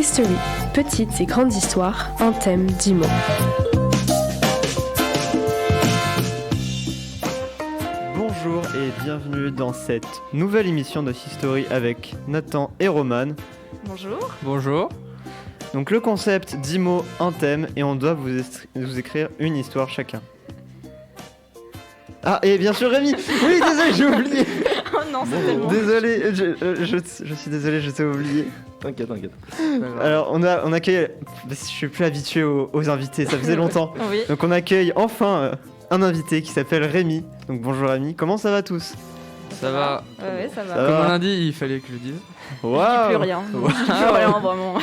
History, petites et grandes histoires, un thème, 10 mots. Bonjour et bienvenue dans cette nouvelle émission de History avec Nathan et Roman. Bonjour. Bonjour. Donc le concept, 10 mots, un thème, et on doit vous écrire une histoire chacun. Ah, et bien sûr Rémi. Oui, désolé, j'ai oublié. Oh non, c'est tellement... Désolé, je suis désolé, je t'ai oublié. T'inquiète. Alors on accueille, je suis plus habitué aux invités, ça faisait longtemps. Oui. Donc on accueille enfin un invité qui s'appelle Rémi. Donc bonjour Rémi, comment ça va tous? Ça va. Ouais, ça va. Ça Comme va. on l'a dit, il fallait que je le dise. Waouh. Plus rien. Plus rien, vraiment.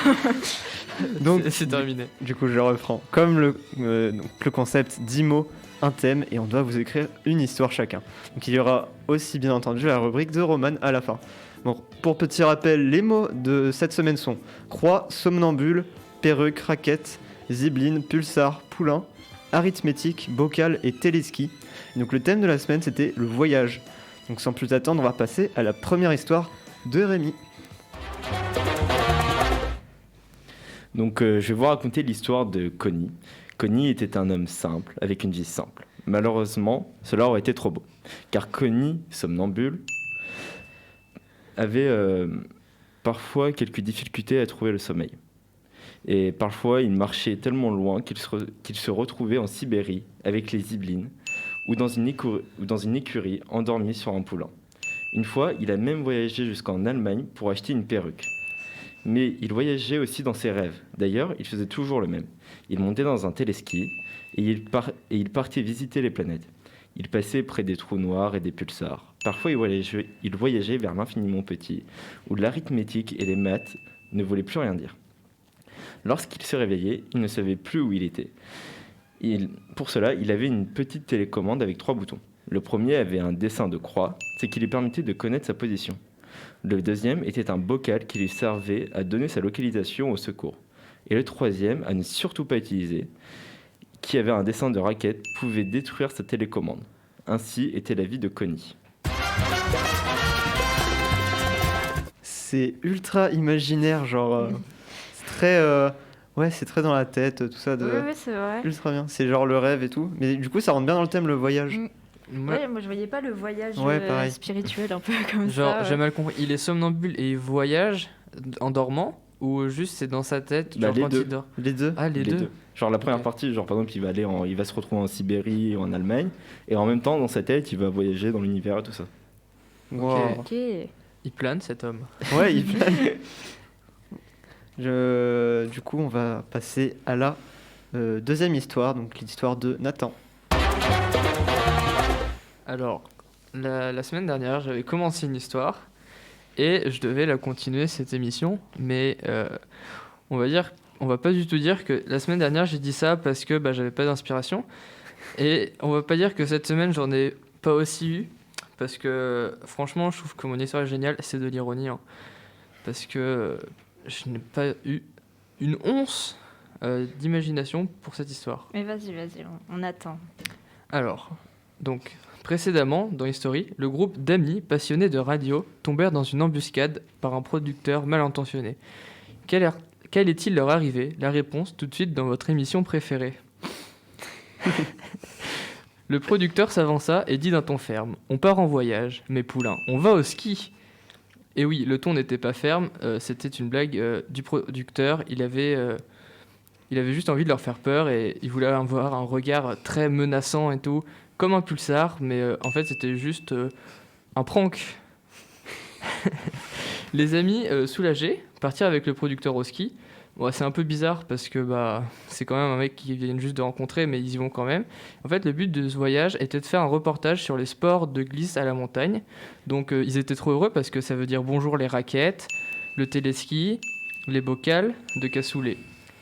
Donc C'est terminé. du coup je reprends. Comme le concept 10 mots, un thème, et on doit vous écrire une histoire chacun. Donc il y aura aussi bien entendu la rubrique de Roman à la fin. Bon, pour petit rappel, les mots de cette semaine sont croix, somnambule, perruque, raquette, zibeline, pulsar, poulain, arithmétique, bocal et téléski. Et donc le thème de la semaine c'était le voyage. Donc sans plus attendre, on va passer à la première histoire de Rémi. Donc je vais vous raconter l'histoire de Connie. Connie était un homme simple, avec une vie simple. Malheureusement, cela aurait été trop beau, car Connie, somnambule, avait parfois quelques difficultés à trouver le sommeil. Et parfois, il marchait tellement loin qu'il se retrouvait en Sibérie avec les zibelines, ou dans une écurie endormi sur un poulain. Une fois, il a même voyagé jusqu'en Allemagne pour acheter une perruque. Mais il voyageait aussi dans ses rêves. D'ailleurs, il faisait toujours le même. Il montait dans un téléski et il partait visiter les planètes. Il passait près des trous noirs et des pulsars. Parfois, il voyageait vers l'infiniment petit, où l'arithmétique et les maths ne voulaient plus rien dire. Lorsqu'il se réveillait, il ne savait plus où il était. Pour cela, il avait une petite télécommande avec 3 boutons. Le premier avait un dessin de croix, ce qui lui permettait de connaître sa position. Le deuxième était un bocal qui lui servait à donner sa localisation au secours. Et le troisième, à ne surtout pas utiliser, qui avait un dessin de raquette, pouvait détruire sa télécommande. Ainsi était la vie de Connie. C'est ultra imaginaire, genre c'est très c'est très dans la tête, tout ça de Oui, c'est vrai. ultra bien. C'est genre le rêve et tout, mais du coup ça rentre bien dans le thème le voyage. Ouais, moi je voyais pas le voyage pareil. spirituel un peu comme Genre, ça. j'ai mal compris. Il est somnambule et il voyage en dormant ou juste c'est dans sa tête genre Les quand deux. il dort. Les deux. Ah, les deux. Genre la première Ok. partie, genre par exemple, il va se retrouver en Sibérie ou en Allemagne, et en même temps, dans sa tête, il va voyager dans l'univers et tout ça. Wow. Ok. Il plane cet homme. Ouais, il plane. Du coup, on va passer à la deuxième histoire, donc l'histoire de Nathan. Alors, la semaine dernière, j'avais commencé une histoire et je devais la continuer cette émission, mais on va pas du tout dire que la semaine dernière j'ai dit ça parce que j'avais pas d'inspiration, et on va pas dire que cette semaine j'en ai pas aussi eu, parce que franchement je trouve que mon histoire est géniale, c'est de l'ironie, hein, parce que je n'ai pas eu une once d'imagination pour cette histoire. Mais vas-y, on attend. Alors, donc, précédemment, dans History, le groupe d'amis passionnés de radio tombèrent dans une embuscade par un producteur mal intentionné. Quelle est-il leur arrivé? La réponse tout de suite dans votre émission préférée. Le producteur s'avança et dit d'un ton ferme: « On part en voyage, mais poulain, on va au ski !» Et oui, le ton n'était pas ferme, c'était une blague du producteur. Il avait juste envie de leur faire peur et il voulait avoir un regard très menaçant et tout, comme un pulsar, mais en fait c'était juste un prank. Les amis, soulagés, partirent avec le producteur au ski. Bon, c'est un peu bizarre parce que c'est quand même un mec qu'ils viennent juste de rencontrer, mais ils y vont quand même. En fait, le but de ce voyage était de faire un reportage sur les sports de glisse à la montagne. Donc ils étaient trop heureux parce que ça veut dire bonjour les raquettes, le téléski, les bocals de cassoulet,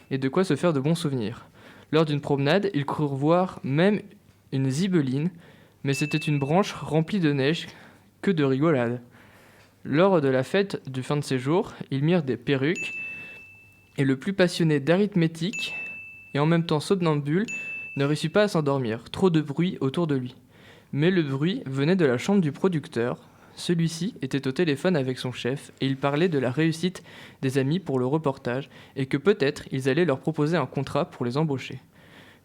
et de quoi se faire de bons souvenirs. Lors d'une promenade, ils crurent voir même une zibeline, mais c'était une branche remplie de neige, que de rigolade. Lors de la fête du fin de séjour, ils mirent des perruques, et le plus passionné d'arithmétique, et en même temps somnambule, ne réussit pas à s'endormir, trop de bruit autour de lui. Mais le bruit venait de la chambre du producteur, Celui-ci était au téléphone avec son chef et il parlait de la réussite des amis pour le reportage et que peut-être ils allaient leur proposer un contrat pour les embaucher.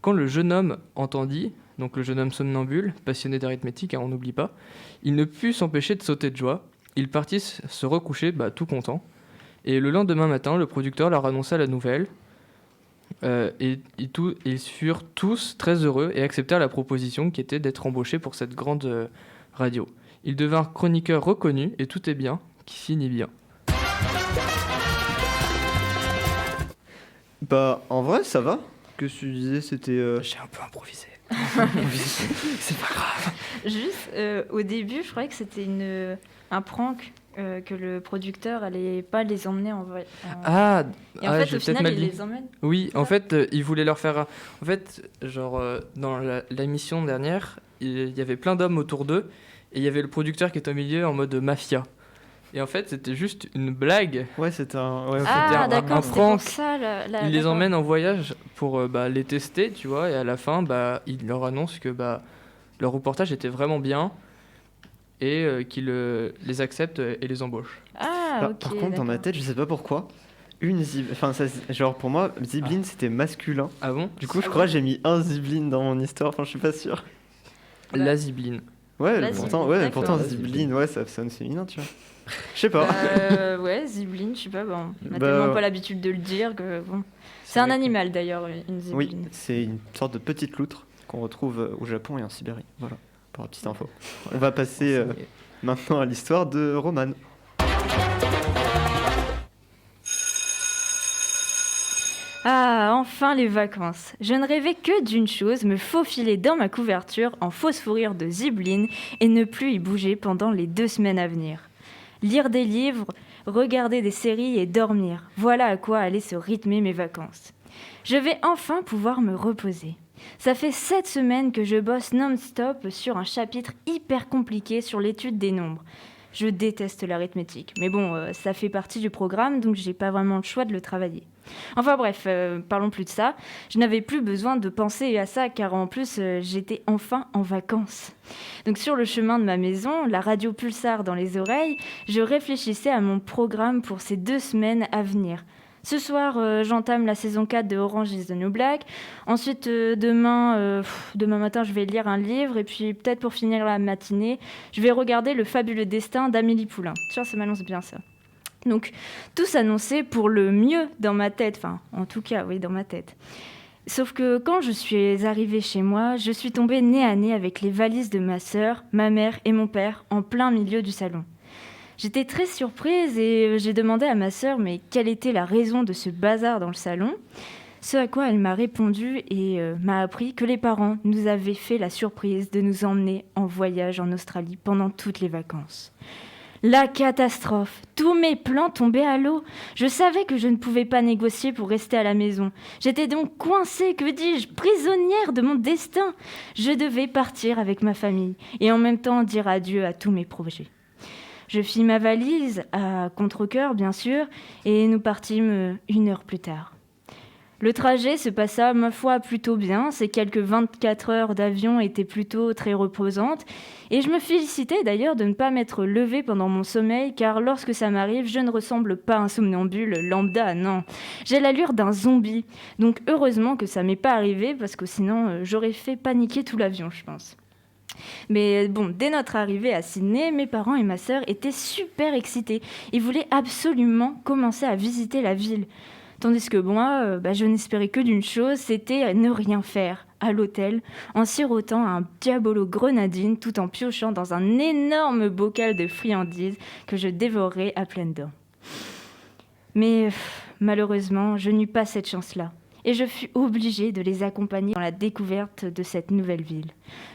Quand le jeune homme entendit, donc le jeune homme somnambule, passionné d'arithmétique, on n'oublie pas, il ne put s'empêcher de sauter de joie. Il partit se recoucher tout content. Et le lendemain matin, le producteur leur annonça la nouvelle. Ils furent tous très heureux et acceptèrent la proposition qui était d'être embauchés pour cette grande radio. Ils devinrent chroniqueurs reconnus et tout est bien qui finit bien. En vrai, ça va. Que tu disais, c'était... J'ai un peu improvisé. C'est pas grave. Juste, au début, je croyais que c'était un prank, que le producteur allait pas les emmener en vrai. Et en fait, au final, il les emmène. Oui, en fait, il voulait leur faire... En fait, dans l'émission dernière, il y avait plein d'hommes autour d'eux, et il y avait le producteur qui était au milieu en mode mafia. Et en fait, c'était juste une blague. Ouais, c'était un... Ouais, d'accord, un c'était prank. pour ça. Il les emmène en voyage pour les tester, tu vois, et à la fin, il leur annonce que leur reportage était vraiment bien et qu'il les accepte et les embauche. Ok. Par contre, dans ma tête, je sais pas pourquoi, pour moi, Zibline, c'était masculin. Ah bon? Du coup, je crois que j'ai mis un Zibline dans mon histoire, je suis pas sûr. La Zibline. Ouais, La pourtant Zibline, Zibline, ça sonne féminin, tu vois. Je sais pas. Ouais, Zibline, je sais pas, on a Bah, tellement pas l'habitude de le dire que bon. C'est un animal d'ailleurs, une zibline. Oui, c'est une sorte de petite loutre qu'on retrouve au Japon et en Sibérie. Voilà, pour la petite info. On va passer maintenant à l'histoire de Roman. Ah, enfin les vacances. Je ne rêvais que d'une chose, me faufiler dans ma couverture en fausse fourrure de zibeline et ne plus y bouger pendant les 2 semaines à venir. Lire des livres, regarder des séries et dormir. Voilà à quoi allaient se rythmer mes vacances. Je vais enfin pouvoir me reposer. Ça fait 7 semaines que je bosse non-stop sur un chapitre hyper compliqué sur l'étude des nombres. Je déteste l'arithmétique, mais bon, ça fait partie du programme, donc j'ai pas vraiment le choix de le travailler. Enfin bref, parlons plus de ça. Je n'avais plus besoin de penser à ça, car en plus, j'étais enfin en vacances. Donc sur le chemin de ma maison, la radio Pulsar dans les oreilles, je réfléchissais à mon programme pour ces 2 semaines à venir. Ce soir, j'entame la saison 4 de Orange is the New Black. Ensuite, demain matin, je vais lire un livre. Et puis, peut-être pour finir la matinée, je vais regarder Le fabuleux destin d'Amélie Poulain. Tiens, ça m'annonce bien ça. Donc, tout s'annonçait pour le mieux dans ma tête. Enfin, en tout cas, oui, dans ma tête. Sauf que quand je suis arrivée chez moi, je suis tombée nez à nez avec les valises de ma sœur, ma mère et mon père en plein milieu du salon. J'étais très surprise et j'ai demandé à ma sœur mais quelle était la raison de ce bazar dans le salon. Ce à quoi elle m'a répondu et m'a appris que les parents nous avaient fait la surprise de nous emmener en voyage en Australie pendant toutes les vacances. La catastrophe! Tous mes plans tombaient à l'eau. Je savais que je ne pouvais pas négocier pour rester à la maison. J'étais donc coincée, que dis-je, prisonnière de mon destin. Je devais partir avec ma famille et en même temps dire adieu à tous mes projets. Je fis ma valise, à contre-cœur bien sûr, et nous partîmes 1 heure plus tard. Le trajet se passa, ma foi, plutôt bien. Ces quelques 24 heures d'avion étaient plutôt très reposantes. Et je me félicitais d'ailleurs de ne pas m'être levée pendant mon sommeil, car lorsque ça m'arrive, je ne ressemble pas à un somnambule lambda, non. J'ai l'allure d'un zombie. Donc heureusement que ça m'est pas arrivé, parce que sinon j'aurais fait paniquer tout l'avion, je pense. Mais bon, dès notre arrivée à Sydney, mes parents et ma sœur étaient super excités. Ils voulaient absolument commencer à visiter la ville. Tandis que moi, je n'espérais que d'une chose, c'était ne rien faire à l'hôtel, en sirotant un Diabolo grenadine tout en piochant dans un énorme bocal de friandises que je dévorais à pleines dents. Mais malheureusement, je n'eus pas cette chance-là. Et je fus obligée de les accompagner dans la découverte de cette nouvelle ville.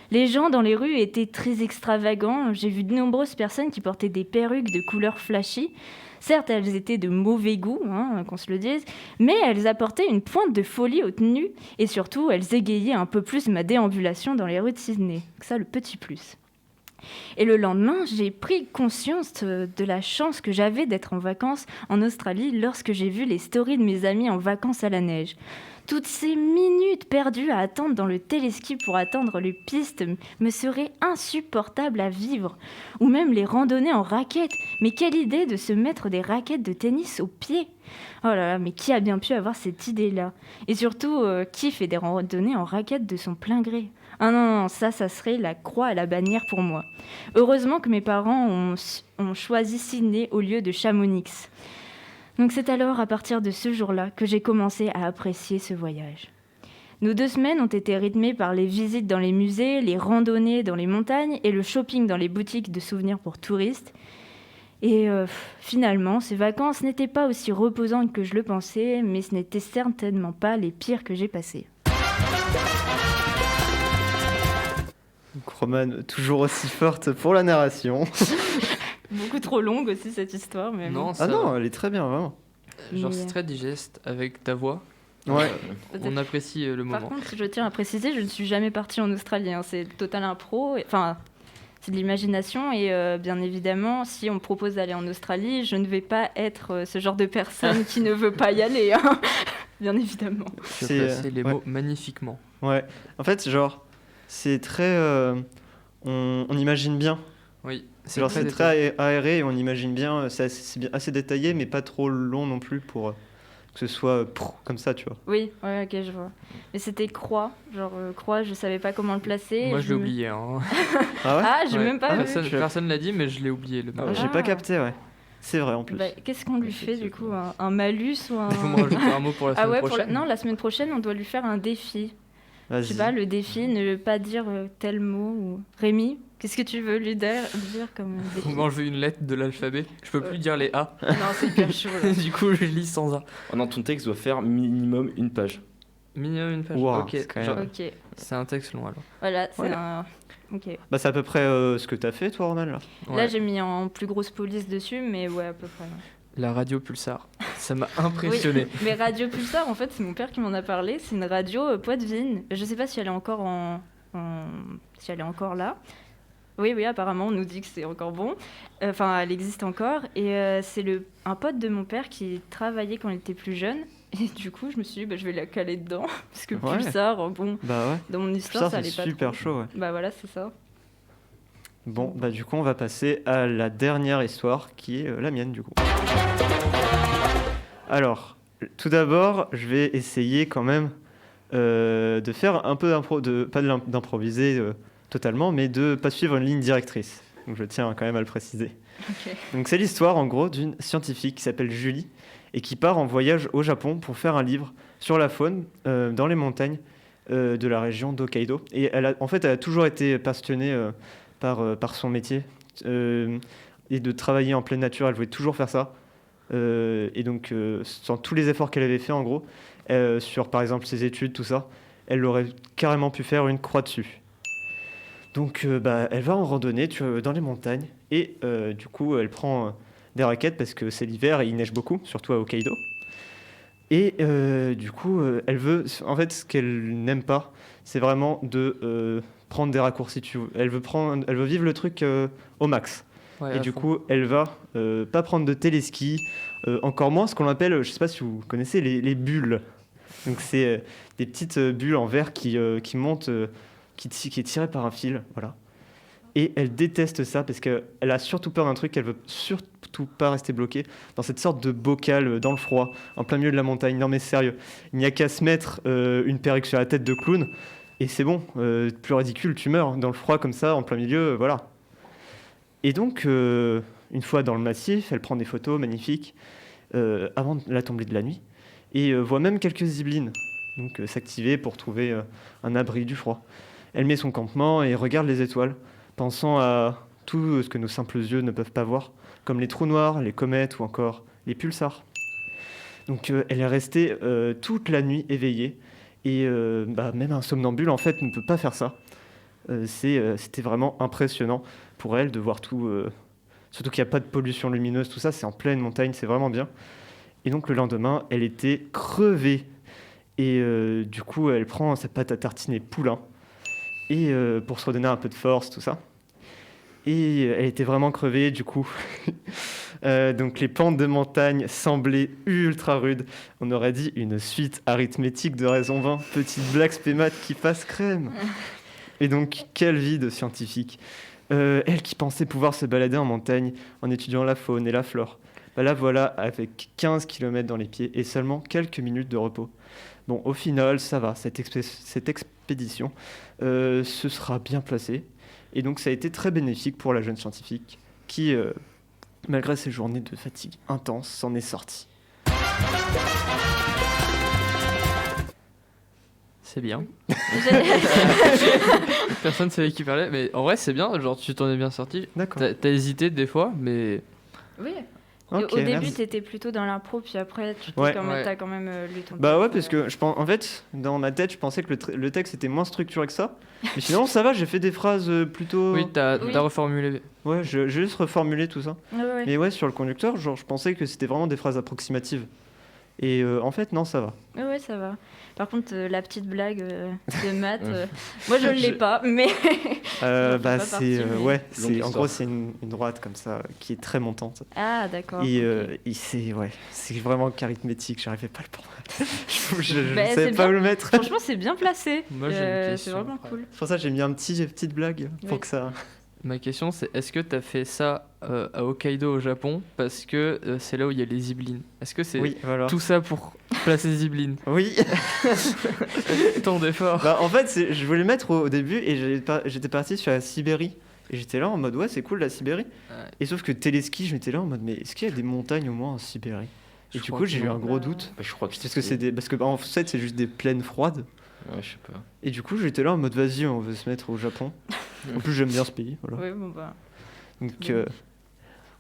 Les gens dans les rues étaient très extravagants. J'ai vu de nombreuses personnes qui portaient des perruques de couleur flashy. Certes, elles étaient de mauvais goût, qu'on se le dise, mais elles apportaient une pointe de folie aux tenues et surtout, elles égayaient un peu plus ma déambulation dans les rues de Sydney. Ça, le petit plus. Et le lendemain, j'ai pris conscience de la chance que j'avais d'être en vacances en Australie lorsque j'ai vu les stories de mes amis en vacances à la neige. Toutes ces minutes perdues à attendre dans le téléski pour atteindre les pistes me seraient insupportables à vivre. Ou même les randonnées en raquettes. Mais quelle idée de se mettre des raquettes de tennis aux pieds! Oh là là, mais qui a bien pu avoir cette idée-là? Et surtout, qui fait des randonnées en raquettes de son plein gré? Ah non, ça serait la croix à la bannière pour moi. Heureusement que mes parents ont choisi Sydney au lieu de Chamonix. Donc c'est alors à partir de ce jour-là que j'ai commencé à apprécier ce voyage. Nos 2 semaines ont été rythmées par les visites dans les musées, les randonnées dans les montagnes et le shopping dans les boutiques de souvenirs pour touristes. Et finalement, ces vacances n'étaient pas aussi reposantes que je le pensais, mais ce n'était certainement pas les pires que j'ai passées. Donc Romane, toujours aussi forte pour la narration. Beaucoup trop longue aussi cette histoire, mais Non, bon. ça Ah non, va. elle est très bien, vraiment. Genre Mais- c'est très digeste avec ta voix. Ouais. On apprécie le Par moment. contre, je tiens à préciser, je ne suis jamais partie en Australie. Hein. C'est total impro. Enfin, c'est de l'imagination. Et bien évidemment, si on me propose d'aller en Australie, je ne vais pas être ce genre de personne qui ne veut pas y aller. Hein. Bien évidemment. Tu as C'est, placé les ouais. mots magnifiquement. Ouais. En fait, genre, c'est très. On imagine bien. Oui, Genre, c'est détaillé. très aéré et on imagine bien. C'est assez détaillé, mais pas trop long non plus pour que ce soit comme ça, tu vois. Oui, ouais, ok, je vois. Mais c'était croix. Genre, croix, je savais pas comment le placer. Moi et je l'ai me- oublié. Hein. Ah ouais Ah, j'ai Ouais. même pas vu. Personne l'a dit, mais je l'ai oublié le nom. J'ai pas capté, ouais. C'est vrai en plus. Bah, qu'est-ce qu'on lui fait du coup? Un malus ou un. Il faut me rajouter un mot pour la Ah semaine ouais, prochaine. non, la semaine prochaine, on doit lui faire un défi. Je sais Vas-y. pas, le défi, ne pas dire tel mot. Ou... Rémi, qu'est-ce que tu veux lui dire comme défi? Faut m'enlever une lettre de l'alphabet. Je peux plus dire les A. Non, c'est hyper chaud là. Du coup, je lis sans A. Oh non, ton texte doit faire minimum une page. Minimum une page. Wow, Ok, c'est quand même- genre, Ok, c'est un texte long alors. voilà, c'est Ouais. un. Ok. Bah, c'est à peu près ce que t'as fait, toi, Roman, là. Là, Ouais. j'ai mis en plus grosse police dessus, mais ouais, à peu près. La radio Pulsar. Ça m'a impressionné. Mais Radio Pulsar, en fait, c'est mon père qui m'en a parlé. C'est une radio Poitevine. Je sais pas si elle est encore si elle est encore là. Oui, oui, apparemment, on nous dit que c'est encore bon. Enfin, elle existe encore. Et c'est un pote de mon père qui travaillait quand il était plus jeune. Et du coup, je me suis dit, bah, je vais la caler dedans. Parce que Ouais. Pulsar, bon, Bah ouais. dans mon histoire, Ça, ça c'est allait pas super trop. chaud, ouais. Bah voilà, c'est ça. Bon, bah du coup, on va passer à la dernière histoire qui est la mienne, du coup. Alors, tout d'abord, je vais essayer quand même de faire un peu d'improviser totalement, mais de pas suivre une ligne directrice. Donc je tiens quand même à le préciser. Ok. Donc c'est l'histoire en gros d'une scientifique qui s'appelle Julie et qui part en voyage au Japon pour faire un livre sur la faune dans les montagnes de la région d'Hokkaido. Et elle a toujours été passionnée par son métier et de travailler en pleine nature. Elle voulait toujours faire ça. Et donc, sans tous les efforts qu'elle avait fait, en gros, sur par exemple ses études, tout ça, elle aurait carrément pu faire une croix dessus. Donc, elle va en randonnée dans les montagnes et du coup, elle prend des raquettes parce que c'est l'hiver et il neige beaucoup, surtout à Hokkaido. Et du coup, elle veut. En fait, ce qu'elle n'aime pas, c'est vraiment de prendre des raccourcis. Elle veut vivre le truc au max. Ouais, Et à du fond. coup, elle va pas prendre de téléski, encore moins ce qu'on appelle, je sais pas si vous connaissez, les bulles. Donc c'est des petites bulles en verre qui montent, qui est tirée par un fil, voilà. Et elle déteste ça parce qu'elle a surtout peur d'un truc, qu'elle veut surtout pas rester bloquée dans cette sorte de bocal dans le froid, en plein milieu de la montagne. Non mais sérieux, il n'y a qu'à se mettre une perruque sur la tête de clown et c'est bon, plus ridicule, tu meurs dans le froid comme ça, en plein milieu, voilà. Et donc, une fois dans le massif, elle prend des photos magnifiques avant la tombée de la nuit et voit même quelques zibelines donc s'activer pour trouver un abri du froid. Elle met son campement et regarde les étoiles, pensant à tout ce que nos simples yeux ne peuvent pas voir, comme les trous noirs, les comètes ou encore les pulsars. Donc, elle est restée toute la nuit éveillée et même un somnambule en fait ne peut pas faire ça. C'était vraiment impressionnant pour elle de voir tout, surtout qu'il n'y a pas de pollution lumineuse, tout ça, c'est en pleine montagne, c'est vraiment bien. Et donc le lendemain, elle était crevée. Et du coup, elle prend sa pâte à tartiner poulain et pour se redonner un peu de force, tout ça. Et elle était vraiment crevée, du coup. Donc les pentes de montagne semblaient ultra rudes. On aurait dit une suite arithmétique de raison 20. Petite blague spémat qui passe crème. Et donc, quelle vie de scientifique. Elle qui pensait pouvoir se balader en montagne en étudiant la faune et la flore. Bah là voilà, avec 15 km dans les pieds et seulement quelques minutes de repos. Bon, au final, ça va, cette expédition se sera bien placée. Et donc, ça a été très bénéfique pour la jeune scientifique qui, malgré ses journées de fatigue intense, s'en est sortie. C'est bien. Personne ne savait qui parlait, mais en vrai, c'est bien. Genre, tu t'en es bien sorti. D'accord. T'as hésité des fois, mais Oui. Ok, Au début, merci. t'étais plutôt dans l'impro, puis après, Ouais. t'as quand même lu ton Bah ouais, texte, parce que je pense, en fait, dans ma tête, je pensais que le texte était moins structuré que ça. Mais sinon, ça va, j'ai fait des phrases plutôt... oui, t'as Oui. reformulé. Ouais, j'ai juste reformulé tout ça. Ouais. Mais ouais, sur le conducteur, genre, je pensais que c'était vraiment des phrases approximatives. Et en fait, non, ça va. Ouais, ça va. Par contre, la petite blague de maths, moi je ne l'ai pas, mais. Bah, pas c'est... partie, mais- ouais, Longue en histoire. gros, c'est une droite comme ça, qui est très montante. Ah, d'accord. Et, ok. c'est vraiment qu'arithmétique, j'arrivais pas à le prendre. je Bah, savais c'est pas bien. où le mettre. Franchement, c'est bien placé. Moi, j'ai une C'est question vraiment après. cool. C'est pour ça que j'ai mis une petite blague pour Oui. que ça... Ma question, c'est est-ce que t'as fait ça à Hokkaido au Japon parce que c'est là où il y a les ziblines? Est-ce que c'est Oui, voilà. tout ça pour placer ziblines? Oui. Tant d'efforts. Bah, en fait, je voulais le mettre au début et j'étais parti sur la Sibérie. Et j'étais là en mode, ouais, c'est cool la Sibérie. Ouais. Et sauf que téléski, je m'étais là en mode, mais est-ce qu'il y a des montagnes au moins en Sibérie? Et Je du crois coup, que j'ai eu non. un gros doute. Bah, je crois que Parce que en fait, c'est juste des plaines froides. Ouais, je sais pas. Et du coup, j'étais là en mode, vas-y, on veut se mettre au Japon. En plus, j'aime bien ce pays. Voilà. Oui, bon, bah. Donc,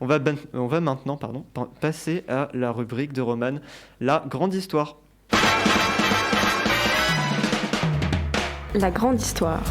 on va maintenant passer à la rubrique de Roman, la grande histoire. La grande histoire.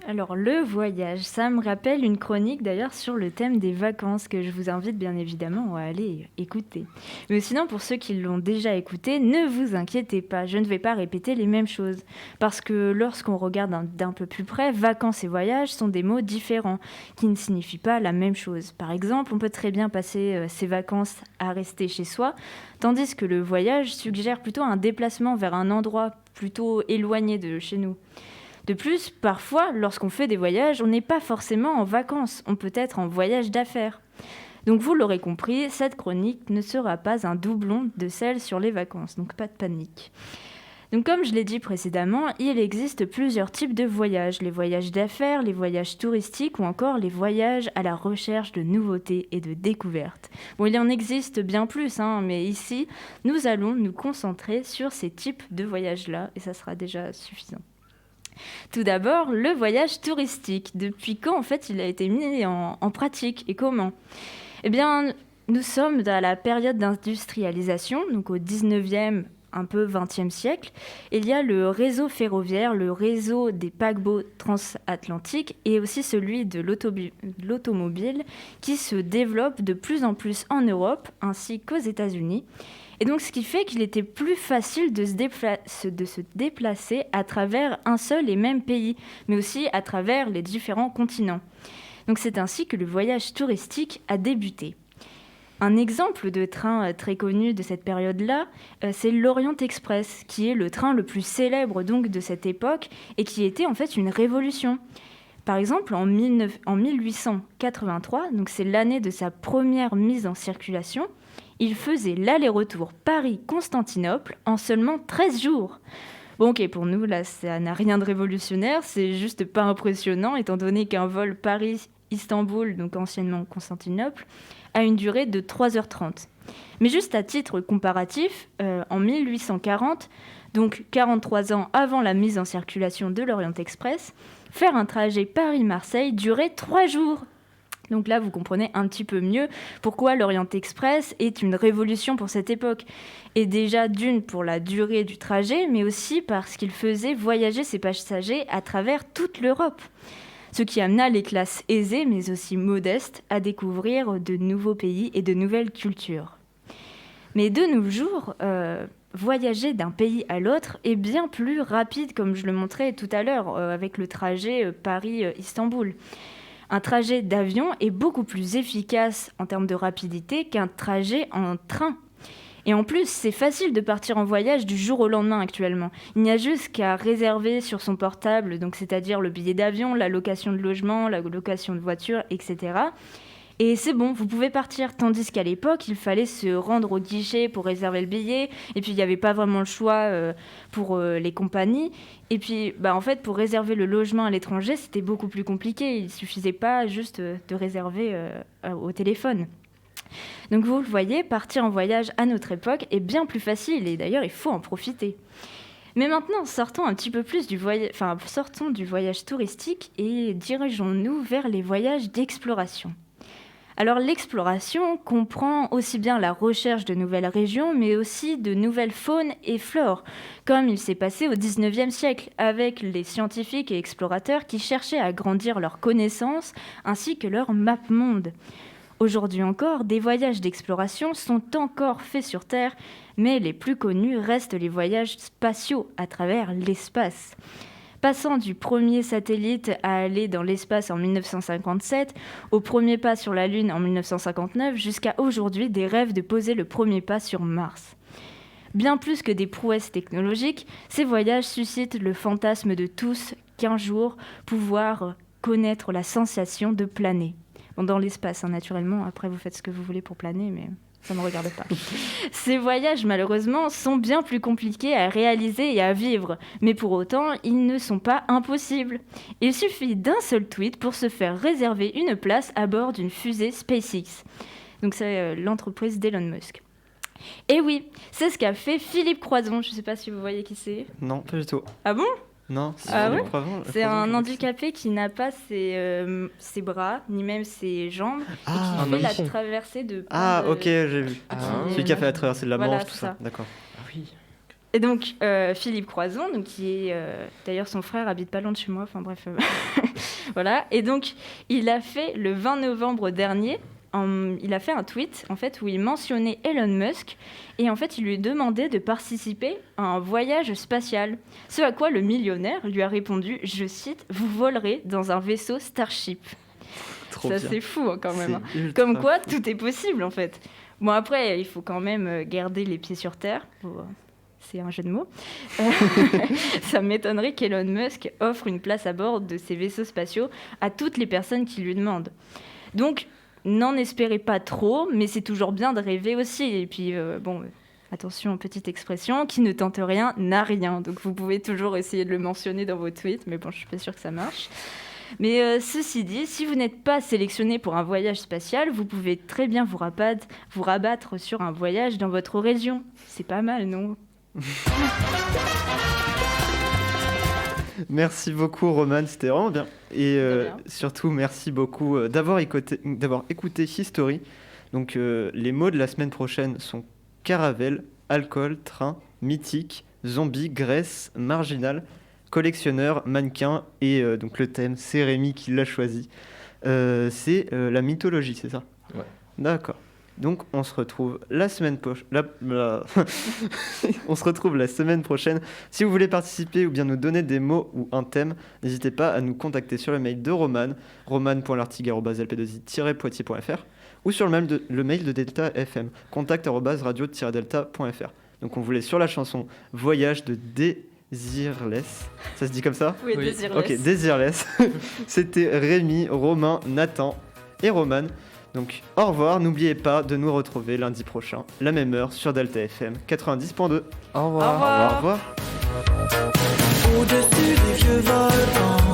Alors, le voyage, ça me rappelle une chronique d'ailleurs sur le thème des vacances que je vous invite bien évidemment à aller écouter. Mais sinon, pour ceux qui l'ont déjà écouté, ne vous inquiétez pas, je ne vais pas répéter les mêmes choses. Parce que lorsqu'on regarde d'un peu plus près, vacances et voyage sont des mots différents qui ne signifient pas la même chose. Par exemple, on peut très bien passer ses vacances à rester chez soi, tandis que le voyage suggère plutôt un déplacement vers un endroit plutôt éloigné de chez nous. De plus, parfois, lorsqu'on fait des voyages, on n'est pas forcément en vacances, on peut être en voyage d'affaires. Donc vous l'aurez compris, cette chronique ne sera pas un doublon de celle sur les vacances, donc pas de panique. Donc comme je l'ai dit précédemment, il existe plusieurs types de voyages, les voyages d'affaires, les voyages touristiques ou encore les voyages à la recherche de nouveautés et de découvertes. Bon, il en existe bien plus, mais ici, nous allons nous concentrer sur ces types de voyages-là et ça sera déjà suffisant. Tout d'abord, le voyage touristique. Depuis quand, en fait, il a été mis en pratique et comment? Eh bien, nous sommes à la période d'industrialisation, donc au 19e, un peu 20e siècle. Il y a le réseau ferroviaire, le réseau des paquebots transatlantiques et aussi celui de l'automobile qui se développe de plus en plus en Europe ainsi qu'aux États-Unis. Et donc, ce qui fait qu'il était plus facile de se déplacer à travers un seul et même pays, mais aussi à travers les différents continents. Donc, c'est ainsi que le voyage touristique a débuté. Un exemple de train très connu de cette période-là, c'est l'Orient Express, qui est le train le plus célèbre donc de cette époque et qui était en fait une révolution. Par exemple, en 1883, donc c'est l'année de sa première mise en circulation, il faisait l'aller-retour Paris-Constantinople en seulement 13 jours. Bon, ok, pour nous, là, ça n'a rien de révolutionnaire, c'est juste pas impressionnant, étant donné qu'un vol Paris-Istanbul, donc anciennement Constantinople, a une durée de 3h30. Mais juste à titre comparatif, en 1840, donc 43 ans avant la mise en circulation de l'Orient Express, faire un trajet Paris-Marseille durait 3 jours. Donc là, vous comprenez un petit peu mieux pourquoi l'Orient Express est une révolution pour cette époque. Et déjà, d'une, pour la durée du trajet, mais aussi parce qu'il faisait voyager ses passagers à travers toute l'Europe. Ce qui amena les classes aisées, mais aussi modestes, à découvrir de nouveaux pays et de nouvelles cultures. Mais de nos jours, voyager d'un pays à l'autre est bien plus rapide, comme je le montrais tout à l'heure, avec le trajet Paris-Istanbul. Un trajet d'avion est beaucoup plus efficace en termes de rapidité qu'un trajet en train. Et en plus, c'est facile de partir en voyage du jour au lendemain actuellement. Il n'y a juste qu'à réserver sur son portable, donc c'est-à-dire le billet d'avion, la location de logement, la location de voiture, etc. Et c'est bon, vous pouvez partir. Tandis qu'à l'époque, il fallait se rendre au guichet pour réserver le billet. Et puis, il n'y avait pas vraiment le choix pour les compagnies. Et puis, en fait, pour réserver le logement à l'étranger, c'était beaucoup plus compliqué. Il ne suffisait pas juste de réserver au téléphone. Donc vous le voyez, partir en voyage à notre époque est bien plus facile et d'ailleurs il faut en profiter. Mais maintenant, sortons un petit peu plus sortons du voyage touristique et dirigeons-nous vers les voyages d'exploration. Alors l'exploration comprend aussi bien la recherche de nouvelles régions, mais aussi de nouvelles faunes et flores, comme il s'est passé au XIXe siècle, avec les scientifiques et explorateurs qui cherchaient à agrandir leurs connaissances ainsi que leur map-monde. Aujourd'hui encore, des voyages d'exploration sont encore faits sur Terre, mais les plus connus restent les voyages spatiaux à travers l'espace. Passant du premier satellite à aller dans l'espace en 1957, au premier pas sur la Lune en 1959, jusqu'à aujourd'hui des rêves de poser le premier pas sur Mars. Bien plus que des prouesses technologiques, ces voyages suscitent le fantasme de tous qu'un jour pouvoir connaître la sensation de planer. Dans l'espace, naturellement. Après, vous faites ce que vous voulez pour planer, mais ça ne me regarde pas. Ces voyages, malheureusement, sont bien plus compliqués à réaliser et à vivre. Mais pour autant, ils ne sont pas impossibles. Il suffit d'un seul tweet pour se faire réserver une place à bord d'une fusée SpaceX. Donc, c'est l'entreprise d'Elon Musk. Et oui, c'est ce qu'a fait Philippe Croizon. Je ne sais pas si vous voyez qui c'est. Non, pas du tout. Ah bon ? Non, ouais c'est un handicapé qui n'a pas ses bras, ni même ses jambes, et qui fait la traversée de... ok, j'ai vu. Celui qui a fait la traversée de la voilà, Manche, tout ça. D'accord. Ah oui. Et donc, Philippe Croizon, donc, qui est... d'ailleurs, son frère habite pas loin de chez moi, enfin bref. Voilà. Et donc, il a fait, le 20 novembre dernier, il a fait un tweet en fait, où il mentionnait Elon Musk et en fait, il lui demandait de participer à un voyage spatial. Ce à quoi le millionnaire lui a répondu, je cite, « Vous volerez dans un vaisseau Starship ». Ça, c'est fou hein, quand même. Hein. Comme quoi, tout est possible en fait. Bon, après, il faut quand même garder les pieds sur terre. C'est un jeu de mots. Ça m'étonnerait qu'Elon Musk offre une place à bord de ses vaisseaux spatiaux à toutes les personnes qui lui demandent. Donc, n'en espérez pas trop, mais c'est toujours bien de rêver aussi. Et puis, attention, petite expression, qui ne tente rien n'a rien. Donc, vous pouvez toujours essayer de le mentionner dans vos tweets, mais bon, je suis pas sûre que ça marche. Mais ceci dit, si vous n'êtes pas sélectionné pour un voyage spatial, vous pouvez très bien vous rabattre sur un voyage dans votre région. C'est pas mal, non ? Merci beaucoup Roman, c'était vraiment bien. Et surtout merci beaucoup d'avoir écouté History. Donc les mots de la semaine prochaine sont caravelle, alcool, train, mythique, zombie, Grèce, marginal, collectionneur, mannequin et donc le thème c'est Rémi qui l'a choisi. C'est la mythologie, c'est ça ? Ouais. D'accord. Donc on se retrouve la semaine prochaine. On se retrouve la semaine prochaine. Si vous voulez participer ou bien nous donner des mots ou un thème, n'hésitez pas à nous contacter sur le mail de Roman, roman.lartigue@lp2i-poitiers.fr ou sur le mail de Delta FM, contact@radio-delta.fr. Donc on voulait sur la chanson Voyage de Desireless. Ça se dit comme ça ? Oui, Desireless. Ok, Desireless. C'était Rémi, Romain, Nathan et Roman. Donc au revoir, n'oubliez pas de nous retrouver lundi prochain, la même heure sur Delta FM 90.2. Au revoir. Au revoir. Au revoir. Au-dessus des vieux volcans.